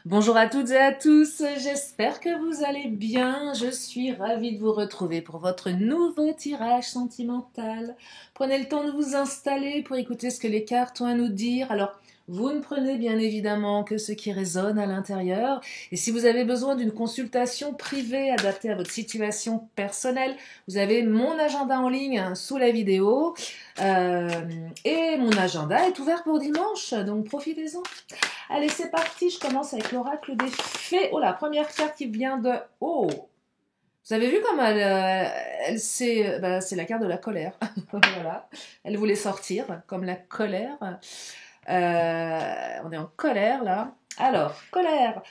Bonjour à toutes et à tous, j'espère que vous allez bien. Je suis ravie de vous retrouver pour votre nouveau tirage sentimental. Prenez le temps de vous installer pour écouter ce que les cartes ont à nous dire. Alors, vous ne prenez bien évidemment que ce qui résonne à l'intérieur. Et si vous avez besoin d'une consultation privée adaptée à votre situation personnelle, vous avez mon agenda en ligne sous la vidéo. Euh, et mon agenda est ouvert pour dimanche, donc profitez-en. Allez, c'est parti, je commence avec l'oracle des fées. Oh, la première carte qui vient de... Oh, vous avez vu comme c'est la carte de la colère. Voilà, elle voulait sortir, comme la colère. On est en colère, là. Alors, colère.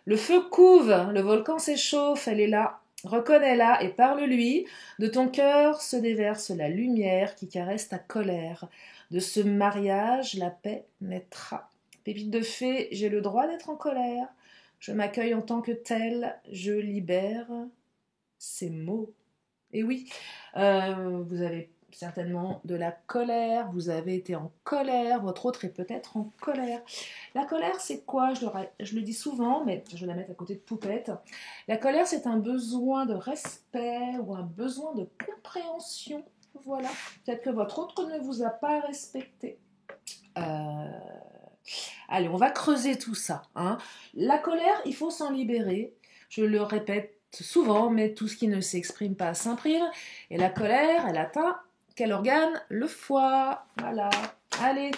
Le feu couve, le volcan s'échauffe, elle est là. Reconnais-la et parle-lui. De ton cœur se déverse la lumière qui caresse ta colère. De ce mariage, la paix naîtra. Pépite de fée, j'ai le droit d'être en colère. Je m'accueille en tant que telle, je libère ces mots. Et oui, vous avez certainement de la colère, vous avez été en colère, votre autre est peut-être en colère. La colère, c'est quoi? Je le dis souvent, mais je vais la mettre à côté de poupette. La colère, c'est un besoin de respect ou un besoin de compréhension. Voilà, peut-être que votre autre ne vous a pas respecté. Euh, Allez, on va creuser tout ça, hein. La colère, il faut s'en libérer. Je le répète souvent, mais tout ce qui ne s'exprime pas s'imprime. Et la colère, elle atteint quel organe? Le foie. Voilà. Allez,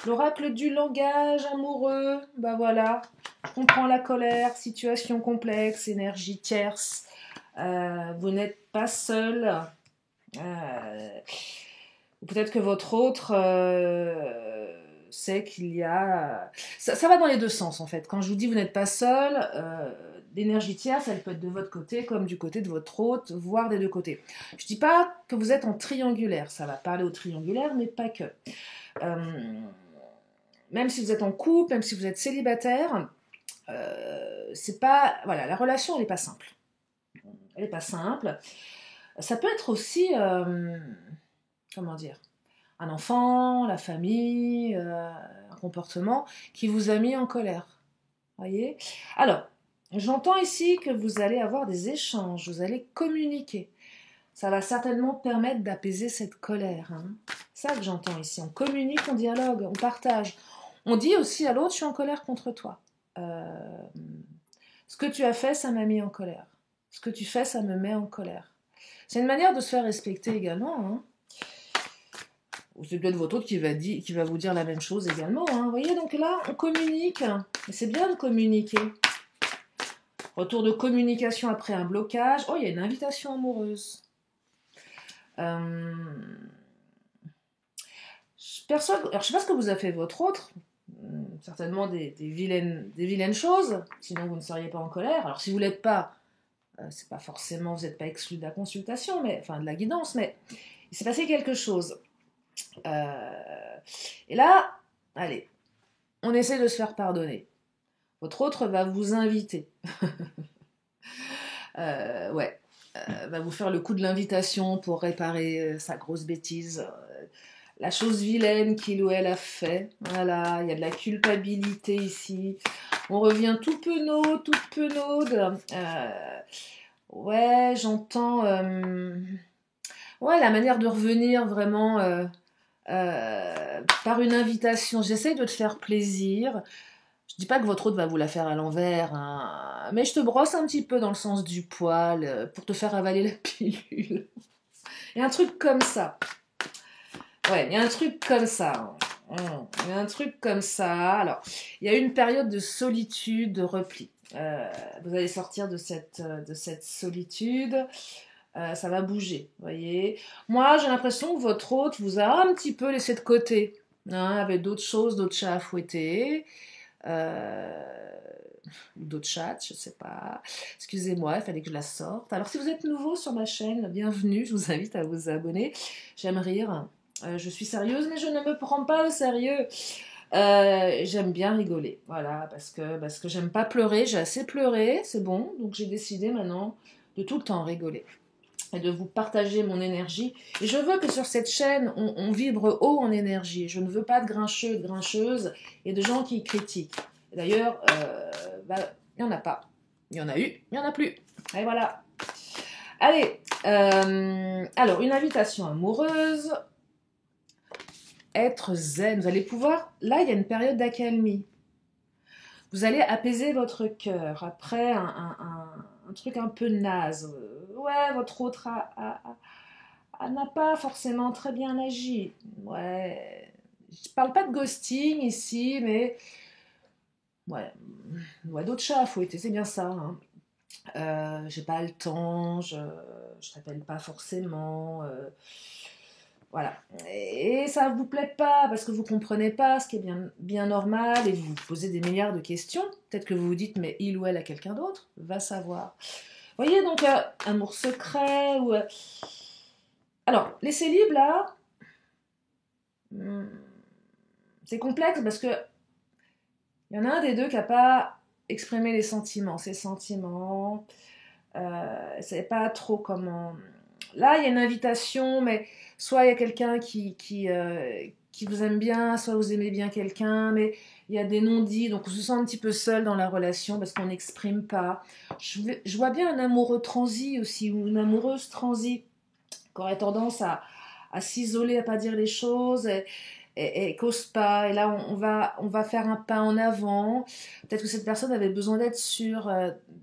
l'oracle du langage amoureux. Bah voilà. Je comprends la colère, situation complexe, énergie tierce. Vous n'êtes pas seul. Euh, Peut-être que votre autre sait qu'il y a... Ça va dans les deux sens, en fait. Quand je vous dis vous n'êtes pas seul, l'énergie tierce, elle peut être de votre côté comme du côté de votre hôte, voire des deux côtés. Je ne dis pas que vous êtes en triangulaire. Ça va parler au triangulaire, mais pas que. Euh, Même si vous êtes en couple, même si vous êtes célibataire, c'est pas... Voilà, la relation, elle n'est pas simple. Elle n'est pas simple. Ça peut être aussi... comment dire, un enfant, la famille, un comportement qui vous a mis en colère. Voyez? Alors, j'entends ici que vous allez avoir des échanges, vous allez communiquer. Ça va certainement permettre d'apaiser cette colère, hein. C'est ça que j'entends ici. On communique, on dialogue, on partage. On dit aussi à l'autre, je suis en colère contre toi. Ce que tu as fait, ça m'a mis en colère. Ce que tu fais, ça me met en colère. C'est une manière de se faire respecter également, hein. C'est peut-être votre autre qui va vous dire la même chose également, hein. Vous voyez, donc là, on communique. Et c'est bien de communiquer. Retour de communication après un blocage. Oh, il y a une invitation amoureuse. Je perçois... Alors, je ne sais pas ce que vous a fait votre autre. Certainement des vilaines choses. Sinon, vous ne seriez pas en colère. Alors, si vous ne l'êtes pas, c'est pas forcément... Vous n'êtes pas exclu de la consultation, enfin de la guidance, mais il s'est passé quelque chose. Et là, allez, on essaie de se faire pardonner. Votre autre va vous inviter. Ouais, va vous faire le coup de l'invitation pour réparer sa grosse bêtise. La chose vilaine qu'il ou elle a fait. Voilà, il y a de la culpabilité ici. On revient tout penaude. Ouais, j'entends... ouais, la manière de revenir vraiment... par une invitation. J'essaye de te faire plaisir. Je dis pas que votre hôte va vous la faire à l'envers, hein, mais je te brosse un petit peu dans le sens du poil pour te faire avaler la pilule. Il y a un truc comme ça. Ouais, il y a un truc comme ça. Il y a un truc comme ça. Alors, il y a une période de solitude, de repli. Vous allez sortir de cette solitude. Ça va bouger, vous voyez. Moi, j'ai l'impression que votre hôte vous a un petit peu laissé de côté, hein, avec d'autres choses, d'autres chats à fouetter, d'autres chats, je sais pas. Excusez-moi, il fallait que je la sorte. Alors, si vous êtes nouveau sur ma chaîne, bienvenue, je vous invite à vous abonner. J'aime rire. Je suis sérieuse, mais je ne me prends pas au sérieux. J'aime bien rigoler, voilà, parce que j'aime pas pleurer, j'ai assez pleuré, c'est bon, donc j'ai décidé maintenant de tout le temps rigoler et de vous partager mon énergie. Et je veux que sur cette chaîne, on vibre haut en énergie. Je ne veux pas de grincheux, de grincheuses et de gens qui critiquent. D'ailleurs, il n'y en a pas. Il y en a eu, il n'y en a plus. Et voilà. Allez, alors, une invitation amoureuse. Être zen. Vous allez pouvoir... Là, il y a une période d'accalmie. Vous allez apaiser votre cœur après un truc un peu naze. Ouais, votre autre n'a pas forcément très bien agi. Ouais. Je parle pas de ghosting ici, mais... Ouais, d'autres chats à fouetter, c'est bien ça. Hein. J'ai pas le temps, je t'appelle pas forcément. Voilà. Et ça vous plaît pas parce que vous comprenez pas ce qui est bien normal et vous vous posez des milliards de questions. Peut-être que vous vous dites, mais il ou elle a quelqu'un d'autre, va savoir. Vous voyez, donc, amour secret ou. Alors, les célibes là, c'est complexe parce que il y en a un des deux qui n'a pas exprimé les sentiments, ses sentiments. Ne savait pas trop comment. Là, il y a une invitation, mais soit il y a quelqu'un qui vous aime bien, soit vous aimez bien quelqu'un, mais il y a des non-dits, donc on se sent un petit peu seul dans la relation parce qu'on n'exprime pas. Je vois bien un amoureux transi aussi, ou une amoureuse transi, qui aurait tendance à s'isoler, à pas dire les choses, et qu'ose pas. Et là, on va faire un pas en avant. Peut-être que cette personne avait besoin d'être sûre,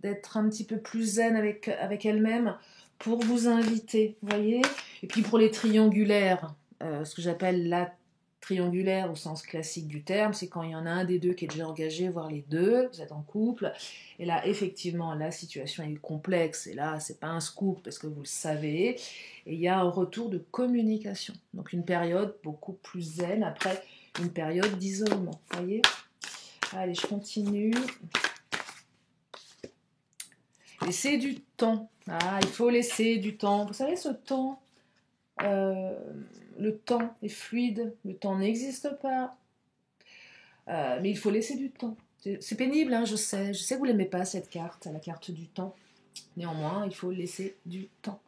d'être un petit peu plus zen avec elle-même pour vous inviter, vous voyez. Et puis pour les triangulaires, ce que j'appelle la triangulaire au sens classique du terme, c'est quand il y en a un des deux qui est déjà engagé, voire les deux, vous êtes en couple, et là effectivement la situation est complexe, et là c'est pas un scoop parce que vous le savez, et il y a un retour de communication, donc une période beaucoup plus zen après une période d'isolement, vous voyez. Allez, je continue. Laissez du temps. Ah, il faut laisser du temps. Vous savez, ce temps, le temps est fluide, le temps n'existe pas, mais il faut laisser du temps. C'est pénible, hein, je sais que vous l'aimez pas cette carte, la carte du temps. Néanmoins, il faut laisser du temps.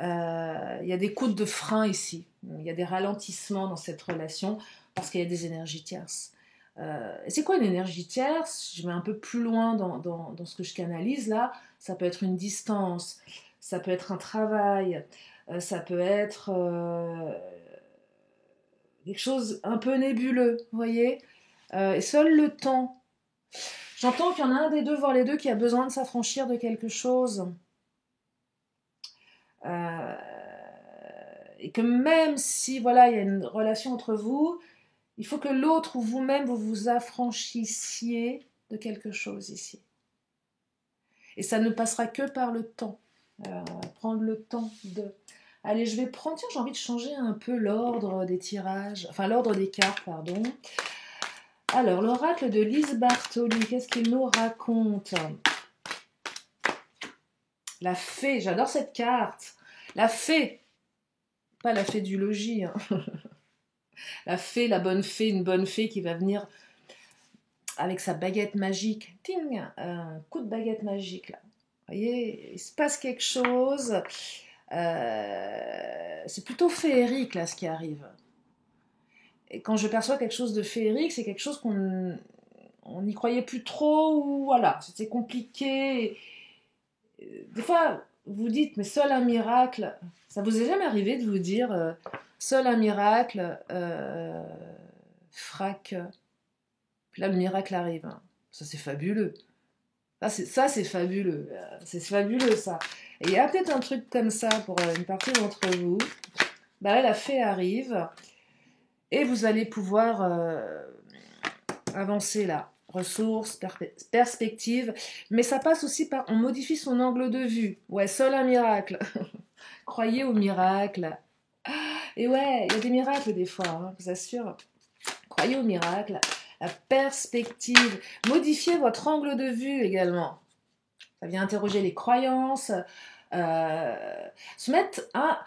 Il y a des coups de frein ici, il y a des ralentissements dans cette relation parce qu'il y a des énergies tierces. C'est quoi une énergie tierce? Je vais un peu plus loin dans ce que je canalise là. Ça peut être une distance, ça peut être un travail, ça peut être quelque chose un peu nébuleux, vous voyez. Et seul le temps. J'entends qu'il y en a un des deux, voire les deux, qui a besoin de s'affranchir de quelque chose. Et que même si voilà, il y a une relation entre vous, il faut que l'autre ou vous-même vous vous affranchissiez de quelque chose ici. Et ça ne passera que par le temps. Prendre le temps de... Allez, je vais prendre... Tiens, j'ai envie de changer un peu l'ordre des tirages. Enfin, l'ordre des cartes, pardon. Alors, l'oracle de Lise Bartoli, qu'est-ce qu'il nous raconte? La fée, j'adore cette carte. La fée. Pas la fée du logis. Hein. La fée, la bonne fée, une bonne fée qui va venir avec sa baguette magique. Ting, un coup de baguette magique, là. Vous voyez, il se passe quelque chose. C'est plutôt féerique, là, ce qui arrive. Et quand je perçois quelque chose de féerique, c'est quelque chose qu'on n'y croyait plus trop, ou voilà, c'était compliqué. Des fois, vous dites, mais seul un miracle, ça vous est jamais arrivé de vous dire, seul un miracle frac, puis là le miracle arrive. Hein. Ça c'est fabuleux. Ça c'est fabuleux. C'est fabuleux ça. Et il y a peut-être un truc comme ça pour une partie d'entre vous. Bah là, la fée arrive et vous allez pouvoir avancer là. Ressources, perspectives, mais ça passe aussi par, on modifie son angle de vue. Ouais, seul un miracle. Croyez au miracle. Et ouais, il y a des miracles des fois, hein, je vous assure. Croyez au miracle. La perspective. Modifiez votre angle de vue également. Ça vient interroger les croyances. Se mettre à...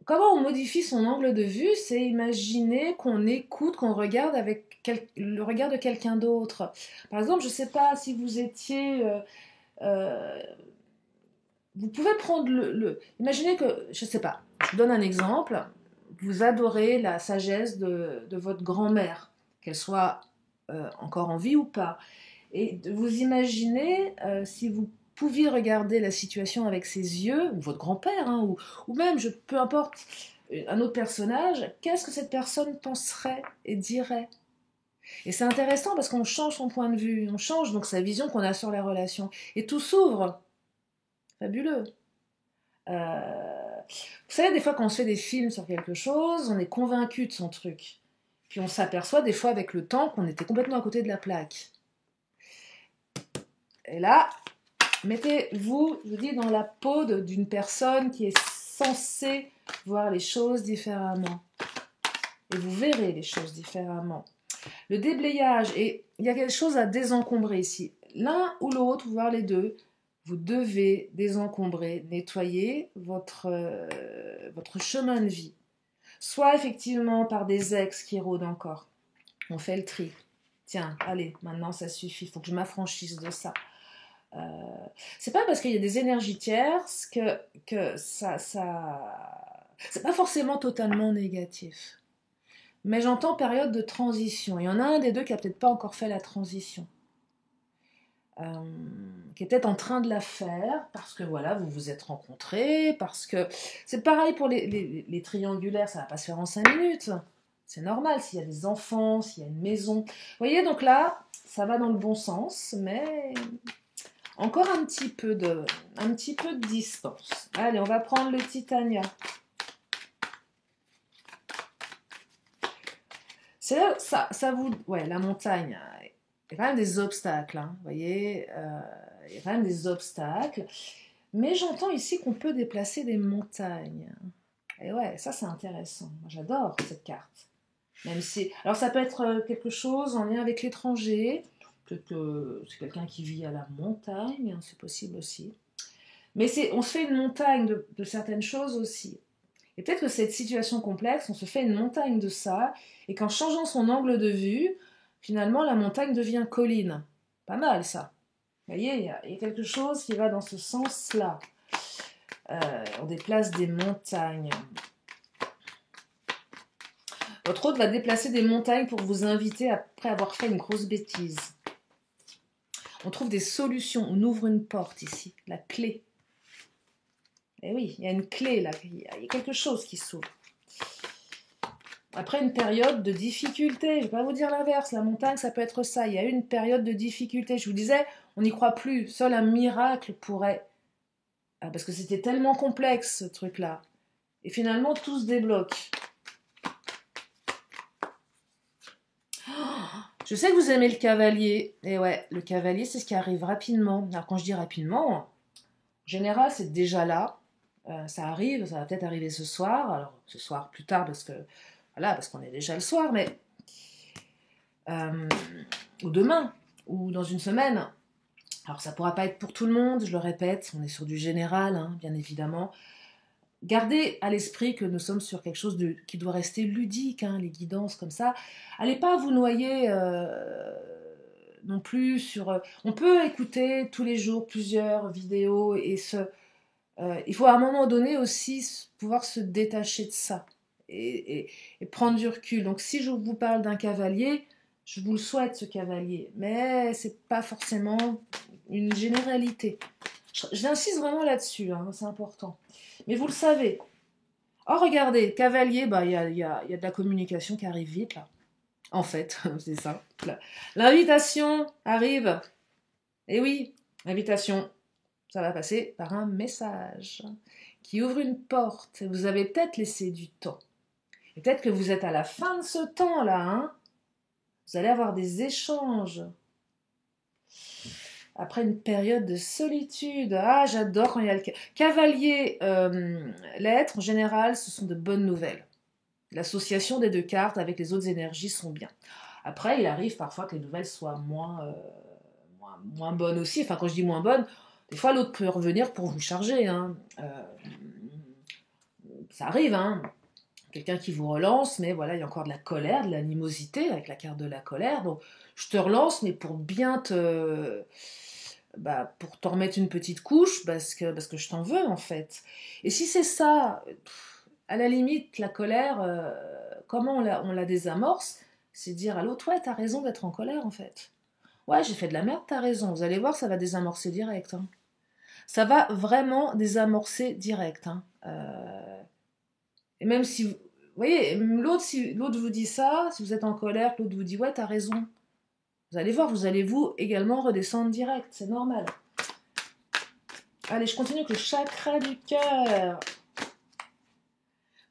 Comment on modifie son angle de vue? C'est imaginer qu'on écoute, qu'on regarde avec le regard de quelqu'un d'autre. Par exemple, je ne sais pas si vous étiez... vous pouvez prendre imaginez que, je ne sais pas, je vous donne un exemple. Vous adorez la sagesse de votre grand-mère, qu'elle soit encore en vie ou pas. Et de vous imaginer si vous pouviez regarder la situation avec ses yeux, ou votre grand-père, hein, ou même, peu importe, un autre personnage, qu'est-ce que cette personne penserait et dirait? Et c'est intéressant parce qu'on change son point de vue, on change donc sa vision qu'on a sur les relations. Et tout s'ouvre. Fabuleux. Vous savez, des fois, quand on se fait des films sur quelque chose, on est convaincu de son truc. Puis on s'aperçoit des fois avec le temps qu'on était complètement à côté de la plaque. Et là, mettez-vous, je vous dis, dans la peau d'une personne qui est censée voir les choses différemment. Et vous verrez les choses différemment. Le déblayage, et il y a quelque chose à désencombrer ici. L'un ou l'autre, voire les deux, vous devez désencombrer, nettoyer votre chemin de vie. Soit effectivement par des ex qui rôdent encore. On fait le tri. Tiens, allez, maintenant ça suffit, il faut que je m'affranchisse de ça. C'est pas parce qu'il y a des énergies tierces que ça c'est pas forcément totalement négatif. Mais j'entends période de transition. Il y en a un des deux qui a peut-être pas encore fait la transition. Qui est peut-être en train de la faire, parce que voilà, vous vous êtes rencontrés, parce que c'est pareil pour les triangulaires, ça va pas se faire en 5 minutes. C'est normal, s'il y a des enfants, s'il y a une maison. Vous voyez, donc là, ça va dans le bon sens, mais encore un petit peu de distance. Allez, on va prendre le Titania. C'est là, ça vous... Ouais, la montagne, il y a quand même des obstacles, hein, vous voyez, il y a quand même des obstacles. Mais j'entends ici qu'on peut déplacer des montagnes. Et ouais, ça c'est intéressant. Moi, j'adore cette carte. Même si... Alors ça peut être quelque chose en lien avec l'étranger. Peut-être que c'est quelqu'un qui vit à la montagne, hein, c'est possible aussi. Mais on se fait une montagne de certaines choses aussi. Et peut-être que cette situation complexe, on se fait une montagne de ça, et qu'en changeant son angle de vue, finalement, la montagne devient colline. Pas mal, ça. Vous voyez, il y a quelque chose qui va dans ce sens-là. On déplace des montagnes. Votre hôte va déplacer des montagnes pour vous inviter après avoir fait une grosse bêtise. On trouve des solutions, on ouvre une porte ici, la clé. Et oui, il y a une clé là, il y a quelque chose qui s'ouvre. Après une période de difficulté, je ne vais pas vous dire l'inverse, la montagne ça peut être ça, il y a eu une période de difficulté. Je vous disais, on n'y croit plus, seul un miracle pourrait... parce que c'était tellement complexe ce truc-là. Et finalement, tout se débloque. Je sais que vous aimez le cavalier. Et ouais, le cavalier, c'est ce qui arrive rapidement. Alors quand je dis rapidement, en général, c'est déjà là. Ça arrive, ça va peut-être arriver ce soir. Alors ce soir plus tard parce qu'on est déjà le soir, mais ou demain, ou dans une semaine. Alors ça pourra pas être pour tout le monde, je le répète, on est sur du général, hein, bien évidemment. Gardez à l'esprit que nous sommes sur quelque chose qui doit rester ludique, hein, les guidances comme ça. Allez pas vous noyer non plus sur... on peut écouter tous les jours plusieurs vidéos et il faut à un moment donné aussi pouvoir se détacher de ça et prendre du recul. Donc si je vous parle d'un cavalier, je vous le souhaite ce cavalier, mais c'est pas forcément une généralité. J'insiste vraiment là-dessus, hein, c'est important. Mais vous le savez. Oh regardez, cavalier, bah il y a de la communication qui arrive vite là. En fait, c'est ça. L'invitation arrive. Et oui, l'invitation. Ça va passer par un message qui ouvre une porte. Et vous avez peut-être laissé du temps. Et peut-être que vous êtes à la fin de ce temps-là. Hein, vous allez avoir des échanges. Après une période de solitude. Ah, j'adore quand il y a le cavalier. L'être, en général, ce sont de bonnes nouvelles. L'association des deux cartes avec les autres énergies sont bien. Après, il arrive parfois que les nouvelles soient moins bonnes aussi. Enfin, quand je dis moins bonnes, des fois, l'autre peut revenir pour vous charger. Hein. Ça arrive, hein. Quelqu'un qui vous relance, mais voilà, il y a encore de la colère, de l'animosité avec la carte de la colère. Donc, je te relance, mais pour bien pour t'en remettre une petite couche, parce que je t'en veux, en fait. Et si c'est ça, à la limite, la colère, comment on la désamorce? C'est dire à l'autre, ouais, t'as raison d'être en colère en fait. Ouais, j'ai fait de la merde, t'as raison. Vous allez voir, ça va désamorcer direct. Hein. Ça va vraiment désamorcer direct. Hein. Et même si vous voyez, l'autre, si l'autre vous dit ça, si vous êtes en colère, l'autre vous dit ouais, t'as raison. Vous allez voir, vous allez vous également redescendre direct, c'est normal. Allez, je continue avec le chakra du cœur.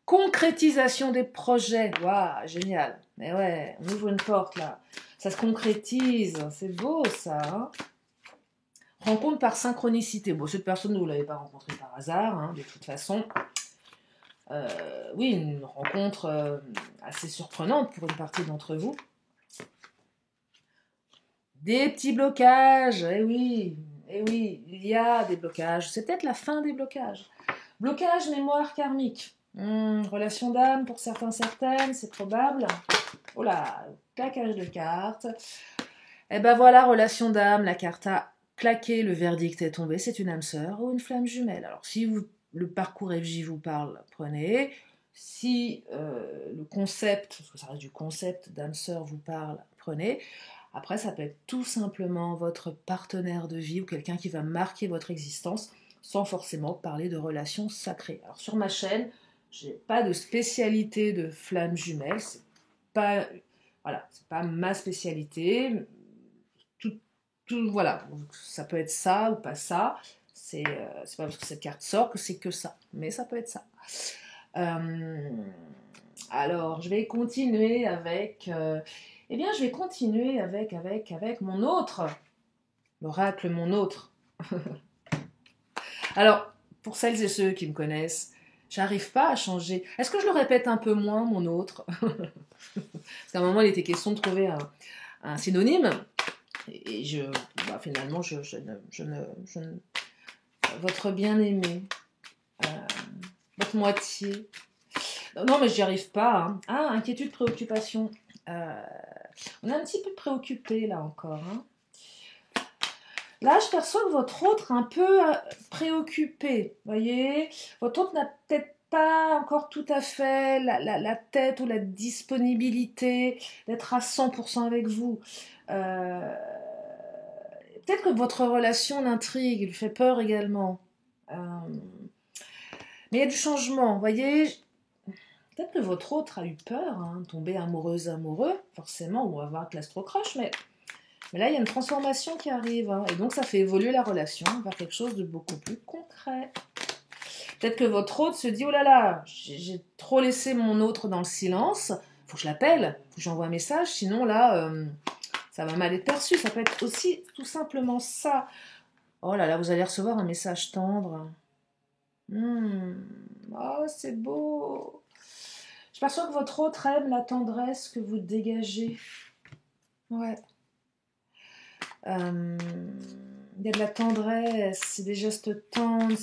Concrétisation des projets. Waouh, génial. Mais ouais, on ouvre une porte là. Ça se concrétise. C'est beau ça. Hein. Rencontre par synchronicité. Bon, cette personne, vous ne l'avez pas rencontrée par hasard, hein, de toute façon. Oui, une rencontre assez surprenante pour une partie d'entre vous. Des petits blocages. Eh oui, il y a des blocages. C'est peut-être la fin des blocages. Blocage mémoire karmique. Relation d'âme pour certains, certaines, c'est probable. Oh là, claquage de cartes. Eh ben voilà, relation d'âme, la carte a claqué, le verdict est tombé, c'est une âme sœur ou une flamme jumelle. Alors si le parcours FJ vous parle, prenez. Si le concept, parce que ça reste du concept d'âme sœur vous parle, prenez. Après, ça peut être tout simplement votre partenaire de vie ou quelqu'un qui va marquer votre existence sans forcément parler de relations sacrées. Alors sur ma chaîne, j'ai pas de spécialité de flamme jumelle, c'est pas ma spécialité. Voilà, ça peut être ça ou pas ça. C'est pas parce que cette carte sort que c'est que ça, mais ça peut être ça. Alors, je vais continuer avec mon autre, l'oracle mon autre. Alors, pour celles et ceux qui me connaissent, j'arrive pas à changer. Est-ce que je le répète un peu moins, mon autre? Parce qu'à un moment, il était question de trouver un synonyme. Et finalement, votre bien-aimé, votre moitié. Non, mais j'y arrive pas. Hein. Ah, inquiétude, préoccupation. On est un petit peu préoccupé là encore. Hein. Là, je perçois que votre autre est un peu préoccupé. Voyez, votre autre n'a peut-être pas encore tout à fait la tête ou la disponibilité d'être à 100% avec vous. Peut-être que votre relation l'intrigue, lui fait peur également. Mais il y a du changement, vous voyez. Peut-être que votre autre a eu peur, hein, tomber amoureuse, amoureux, forcément, ou avoir de l'astrocroche, mais là, il y a une transformation qui arrive, hein, et donc ça fait évoluer la relation vers quelque chose de beaucoup plus concret. Peut-être que votre autre se dit, oh là là, j'ai trop laissé mon autre dans le silence, faut que je l'appelle, faut que j'envoie un message, sinon là, ça va mal être perçu. Ça peut être aussi tout simplement ça. Oh là là, vous allez recevoir un message tendre. Oh, c'est beau. Je perçois que votre autre aime la tendresse que vous dégagez. Ouais. Il y a de la tendresse, c'est des gestes tendres,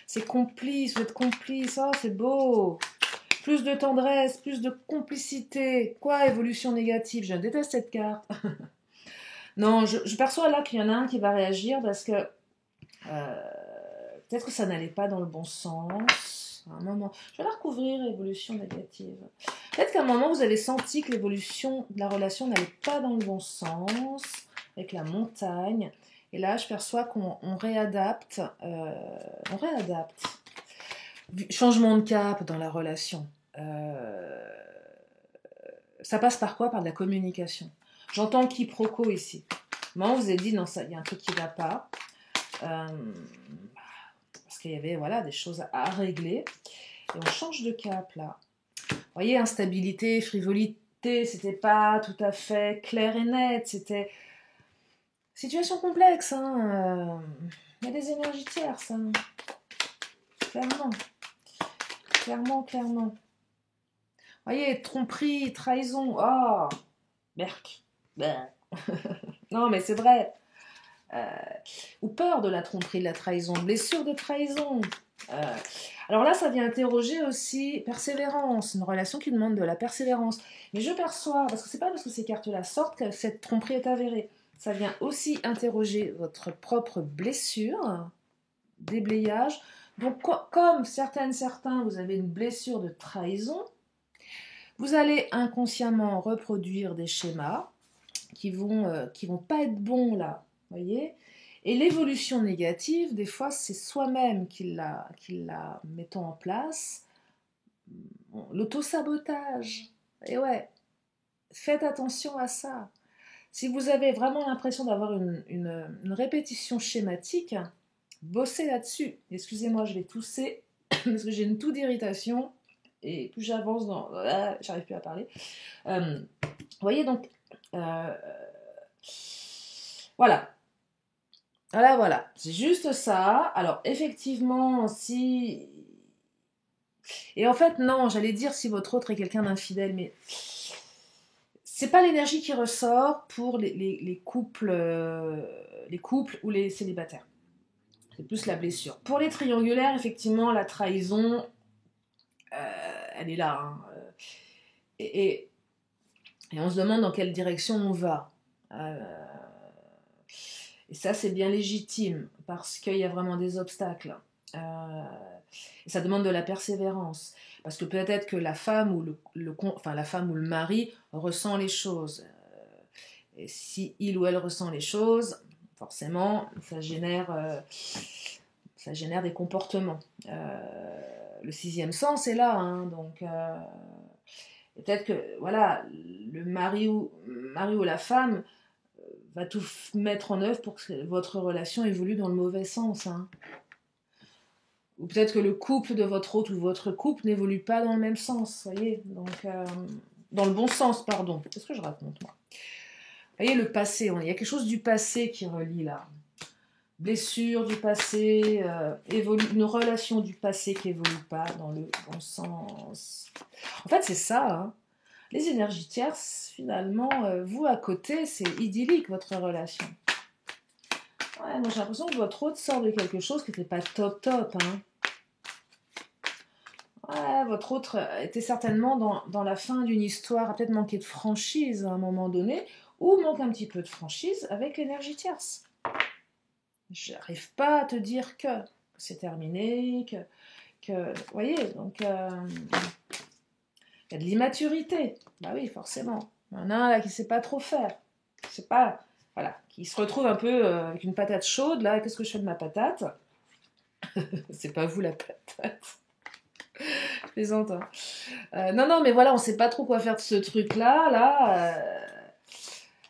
c'est complice, vous êtes complice, oh c'est beau. Plus de tendresse, plus de complicité. Quoi, évolution négative? Je déteste cette carte. Non, je perçois là qu'il y en a un qui va réagir parce que peut-être que ça n'allait pas dans le bon sens. À un moment, je vais la recouvrir, évolution négative. Peut-être qu'à un moment, vous avez senti que l'évolution de la relation n'allait pas dans le bon sens, avec la montagne. Et là, je perçois qu'on réadapte. Changement de cap dans la relation. Ça passe par quoi? Par de la communication. J'entends le quiproquo ici. Moi, vous avez dit, non, il y a un truc qui ne va pas. Parce qu'il y avait des choses à régler. Et on change de cap, là. Vous voyez, instabilité, frivolité, c'était pas tout à fait clair et net. C'était situation complexe. Hein. Il y a des énergies tierces. Hein. Clairement. Vous voyez, tromperie, trahison. Oh, berk. Non, mais c'est vrai. Ou peur de la tromperie, de la trahison, blessure de trahison. Alors là, ça vient interroger aussi persévérance, une relation qui demande de la persévérance. Mais je perçois, parce que c'est pas parce que ces cartes-là sortent que cette tromperie est avérée. Ça vient aussi interroger votre propre blessure, déblayage. Donc, comme certains, vous avez une blessure de trahison, Vous allez inconsciemment reproduire des schémas qui vont pas être bons là, voyez. Et l'évolution négative, des fois, c'est soi-même qui la mettons en place. L'auto-sabotage. Et ouais, faites attention à ça. Si vous avez vraiment l'impression d'avoir une répétition schématique, bossez là-dessus. Excusez-moi, je vais tousser parce que j'ai une toux d'irritation et plus j'avance dans... Ah, j'arrive plus à parler. Vous voyez, donc... euh, voilà. Voilà. C'est juste ça. Alors, effectivement, si... Et en fait, non, j'allais dire si votre autre est quelqu'un d'infidèle, mais c'est pas l'énergie qui ressort pour les couples ou les célibataires. C'est plus la blessure. Pour les triangulaires, effectivement, la trahison, elle est là. Hein. Et on se demande dans quelle direction on va. Et ça, c'est bien légitime, parce qu'il y a vraiment des obstacles. Et ça demande de la persévérance. Parce que peut-être que la femme ou la femme ou le mari ressent les choses. Et si il ou elle ressent les choses, forcément, ça génère des comportements. Le sixième sens est là, hein, donc peut-être que voilà, le mari ou la femme va tout mettre en œuvre pour que votre relation évolue dans le mauvais sens. Hein. Ou peut-être que le couple de votre hôte ou votre couple n'évolue pas dans le même sens, voyez, donc dans le bon sens, pardon. Qu'est-ce que je raconte, moi? Vous voyez, le passé, il y a quelque chose du passé qui relie là. Blessure du passé, une relation du passé qui évolue pas dans le bon sens. En fait, c'est ça, hein. Les énergies tierces, finalement, vous à côté, c'est idyllique votre relation. Ouais, moi j'ai l'impression que votre hôte sort de quelque chose qui n'était pas top, hein. Ouais, votre autre était certainement dans la fin d'une histoire, a peut-être manqué de franchise à un moment donné, ou manque un petit peu de franchise avec l'énergie tierce. Je n'arrive pas à te dire que c'est terminé, vous voyez, donc il y a de l'immaturité. Bah oui, forcément. Il y en a un là qui ne sait pas trop faire. C'est pas, voilà, qui se retrouve un peu avec une patate chaude, là, qu'est-ce que je fais de ma patate? C'est pas vous la patate. Je plaisante, hein. Non, mais voilà, on sait pas trop quoi faire de ce truc-là, là.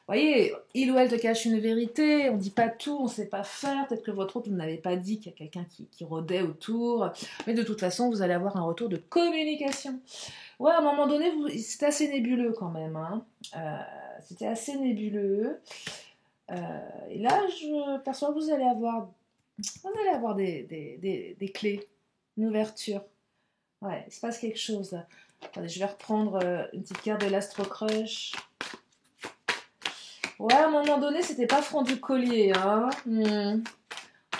Vous voyez, il ou elle te cache une vérité, on dit pas tout, on sait pas faire, peut-être que votre autre, vous n'avez pas dit qu'il y a quelqu'un qui rôdait autour, mais de toute façon, vous allez avoir un retour de communication. Ouais, à un moment donné, c'était assez nébuleux quand même, hein. C'était assez nébuleux. Et là, je perçois que vous allez avoir des clés, une ouverture. Ouais, il se passe quelque chose là. Attendez, je vais reprendre une petite carte de l'Astro-Crush. Ouais, à un moment donné, c'était pas franc du collier, hein.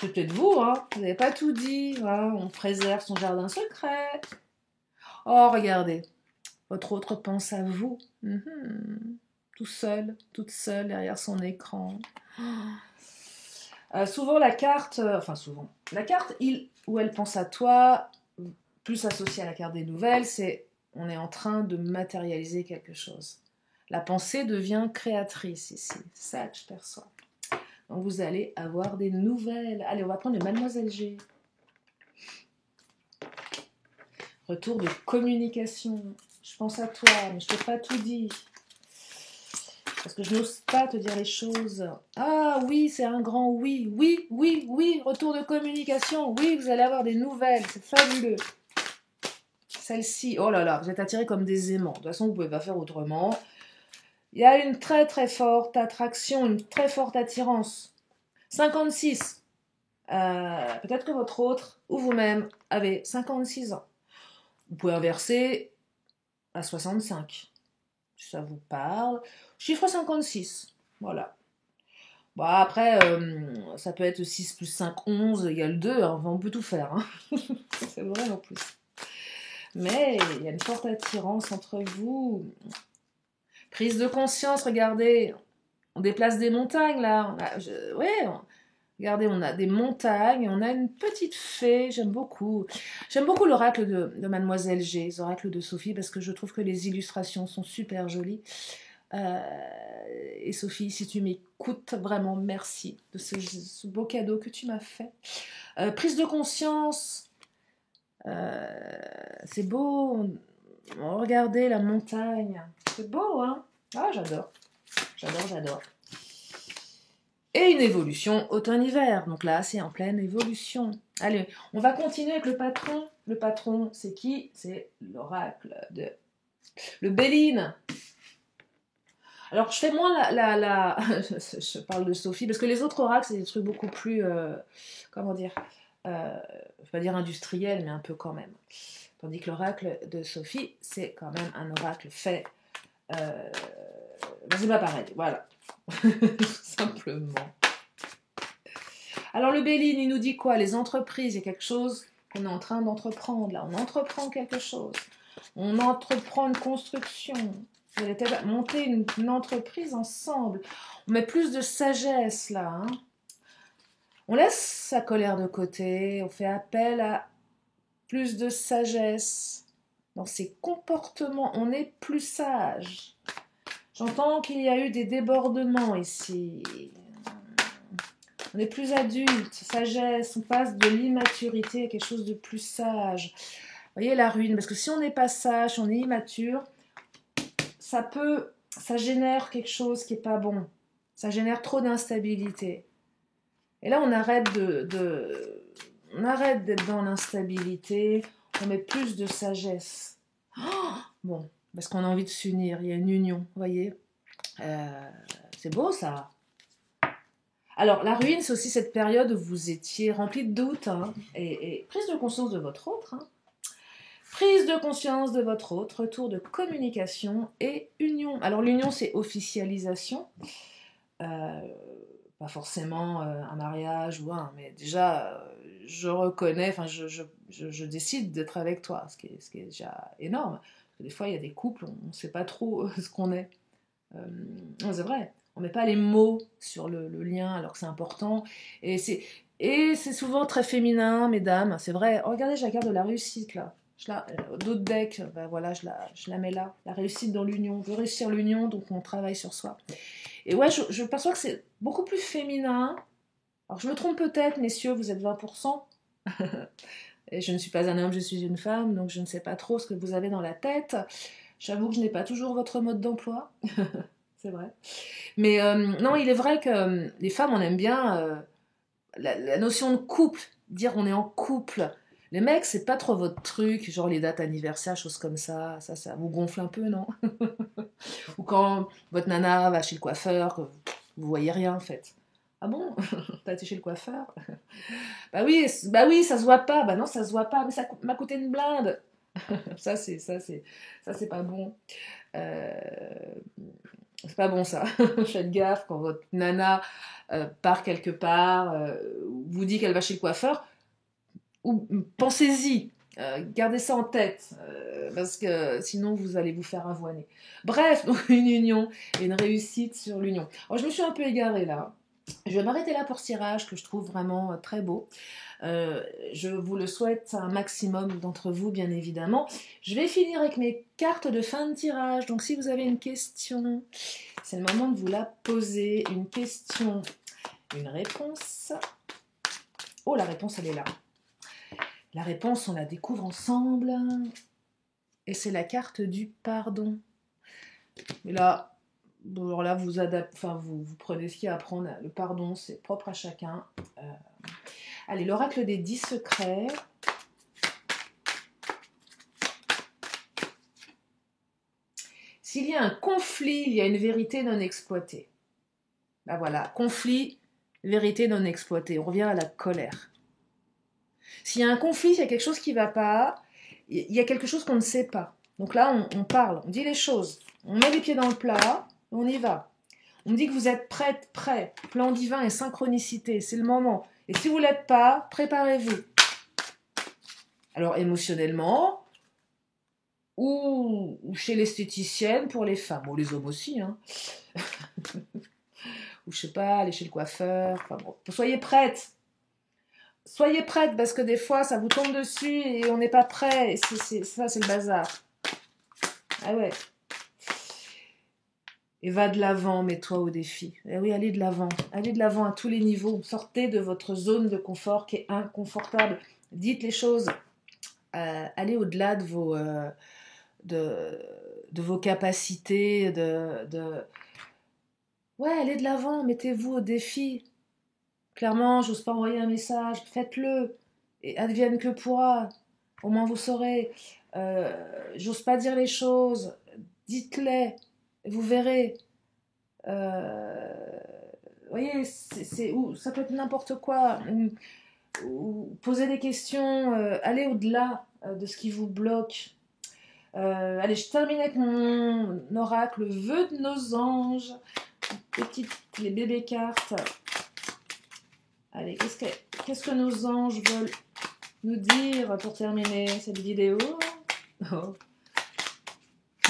C'est peut-être vous, hein. Vous n'avez pas tout dit, hein. On préserve son jardin secret. Oh, regardez. Votre autre pense à vous. Tout seul, toute seule derrière son écran. Souvent la carte, la carte il ou elle pense à toi, plus associée à la carte des nouvelles, c'est on est en train de matérialiser quelque chose. La pensée devient créatrice ici, c'est ça que je perçois. Donc vous allez avoir des nouvelles. Allez, on va prendre le Mademoiselle G. Retour de communication. Je pense à toi, mais je ne t'ai pas tout dit. Parce que je n'ose pas te dire les choses. Ah oui, c'est un grand oui. Oui, retour de communication. Oui, vous allez avoir des nouvelles. C'est fabuleux. Celle-ci, oh là là, vous êtes attirés comme des aimants. De toute façon, vous ne pouvez pas faire autrement. Il y a une très très forte attraction, une très forte attirance. 56. Peut-être que votre autre ou vous-même avez 56 ans. Vous pouvez inverser à 65. Si ça vous parle. Chiffre 56. Voilà. Bon, après, ça peut être 6 plus 5, 11 égale 2. Hein. Enfin, on peut tout faire. Hein. C'est vrai en plus. Mais il y a une forte attirance entre vous. Prise de conscience, regardez. On déplace des montagnes là. Regardez, on a des montagnes, on a une petite fée, j'aime beaucoup. J'aime beaucoup l'oracle de Mademoiselle G, les oracles de Sophie, parce que je trouve que les illustrations sont super jolies. Euh, et Sophie, si tu m'écoutes, vraiment merci de ce beau cadeau que tu m'as fait. Prise de conscience, c'est beau. Regardez la montagne, c'est beau, hein? Ah, j'adore, j'adore, j'adore. Et une évolution automne-hiver. Donc là, c'est en pleine évolution. Allez, on va continuer avec le patron. Le patron, c'est qui? C'est l'oracle de... Le Béline. Alors, je fais moins je parle de Sophie, parce que les autres oracles, c'est des trucs beaucoup plus... comment dire Je ne vais pas dire industriel, mais un peu quand même. Tandis que l'oracle de Sophie, c'est quand même un oracle fait... c'est pas pareil, voilà. Tout simplement. Alors le Béline, il nous dit quoi? Les entreprises, il y a quelque chose qu'on est en train d'entreprendre. Là, on entreprend quelque chose. On entreprend une construction. Vous allez peut-être monter une entreprise ensemble. On met plus de sagesse là. Hein. On laisse sa colère de côté. On fait appel à plus de sagesse dans ses comportements. On est plus sage. J'entends qu'il y a eu des débordements ici. On est plus adulte, sagesse, on passe de l'immaturité à quelque chose de plus sage. Vous voyez la ruine, parce que si on n'est pas sage, on est immature, ça génère quelque chose qui n'est pas bon. Ça génère trop d'instabilité. Et là, on arrête d'être dans l'instabilité, on met plus de sagesse. Oh, bon, parce qu'on a envie de s'unir, il y a une union, vous voyez. C'est beau ça. Alors, la ruine, c'est aussi cette période où vous étiez rempli de doutes, hein, et prise de conscience de votre autre. Hein. Prise de conscience de votre autre, retour de communication et union. Alors, l'union, c'est officialisation. Pas forcément un mariage ou mais déjà, je reconnais, enfin, je décide d'être avec toi, ce qui est déjà énorme. Parce que des fois, il y a des couples, on ne sait pas trop ce qu'on est. C'est vrai. On met pas les mots sur le lien alors que c'est important. Et c'est souvent très féminin, mesdames. C'est vrai. Oh, regardez, j'ai la carte de la réussite là. D'autres decks, ben voilà, je la mets là. La réussite dans l'union. On veut réussir l'union, donc on travaille sur soi. Et ouais, je perçois que c'est beaucoup plus féminin. Alors je me trompe peut-être, messieurs, vous êtes 20%. Et je ne suis pas un homme, je suis une femme, donc je ne sais pas trop ce que vous avez dans la tête. J'avoue que je n'ai pas toujours votre mode d'emploi. C'est vrai. Mais non, il est vrai que les femmes, on aime bien la notion de couple, dire on est en couple. Les mecs, c'est pas trop votre truc, genre les dates anniversaires, choses comme ça vous gonfle un peu, non? Ou quand votre nana va chez le coiffeur, que vous voyez rien en fait. Ah bon? T'as été chez le coiffeur? Bah oui, ça se voit pas. Bah non, ça se voit pas, mais ça m'a coûté une blinde. Ça c'est pas bon. Euh, C'est pas bon ça. Faites gaffe quand votre nana part quelque part, vous dit qu'elle va chez le coiffeur, ou pensez-y, gardez ça en tête, parce que sinon vous allez vous faire avoiner. Bref, donc une union et une réussite sur l'union. Alors je me suis un peu égarée là. Je vais m'arrêter là pour ce tirage que je trouve vraiment très beau. Je vous le souhaite à un maximum d'entre vous, bien évidemment. Je vais finir avec mes cartes de fin de tirage. Donc, si vous avez une question, c'est le moment de vous la poser. Une question, une réponse. Oh, la réponse, elle est là. La réponse, on la découvre ensemble. Et c'est la carte du pardon. Et là, alors là vous adaptez, enfin, vous prenez ce qu'il y a à prendre. Le pardon, c'est propre à chacun. Allez, l'oracle des 10 secrets. S'il y a un conflit, il y a une vérité non exploitée. Ben voilà, conflit, vérité non exploitée. On revient à la colère. S'il y a un conflit, il y a quelque chose qui ne va pas, il y a quelque chose qu'on ne sait pas. Donc là, on parle, on dit les choses. On met les pieds dans le plat, on y va. On me dit que vous êtes prête, prêt. Plan divin et synchronicité, c'est le moment. Et si vous ne l'êtes pas, préparez-vous. Alors émotionnellement, ou chez l'esthéticienne pour les femmes, ou les hommes aussi, hein. ou je sais pas, aller chez le coiffeur. Enfin bon, soyez prête. Soyez prête parce que des fois ça vous tombe dessus et on n'est pas prêt. Et ça, c'est le bazar. Ah ouais. Et va de l'avant, mets-toi au défi. Eh oui, allez de l'avant. Allez de l'avant à tous les niveaux. Sortez de votre zone de confort qui est inconfortable. Dites les choses. Allez au-delà de, de vos capacités. Ouais, allez de l'avant. Mettez-vous au défi. Clairement, j'ose pas envoyer un message. Faites-le. Et advienne que pourra. Au moins vous saurez. J'ose pas dire les choses. Dites-les. Vous verrez. Vous voyez, ça peut être n'importe quoi. Ou poser des questions, aller au-delà de ce qui vous bloque. Allez, je termine avec mon oracle, le vœu de nos anges. Les bébés cartes. Allez, qu'est-ce que nos anges veulent nous dire pour terminer cette vidéo? Oh.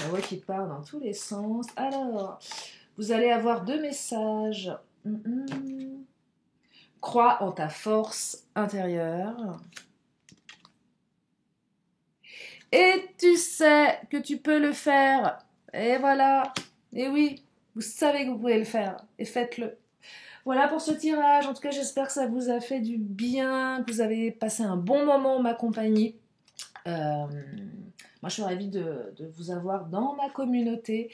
La voix qui part dans tous les sens. Alors, vous allez avoir 2 messages. Crois en ta force intérieure. Et tu sais que tu peux le faire. Et voilà. Et oui, vous savez que vous pouvez le faire. Et faites-le. Voilà pour ce tirage. En tout cas, j'espère que ça vous a fait du bien, que vous avez passé un bon moment en ma compagnie. Moi, je suis ravie de vous avoir dans ma communauté.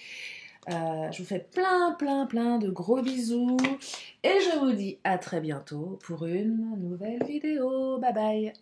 Je vous fais plein de gros bisous. Et je vous dis à très bientôt pour une nouvelle vidéo. Bye bye.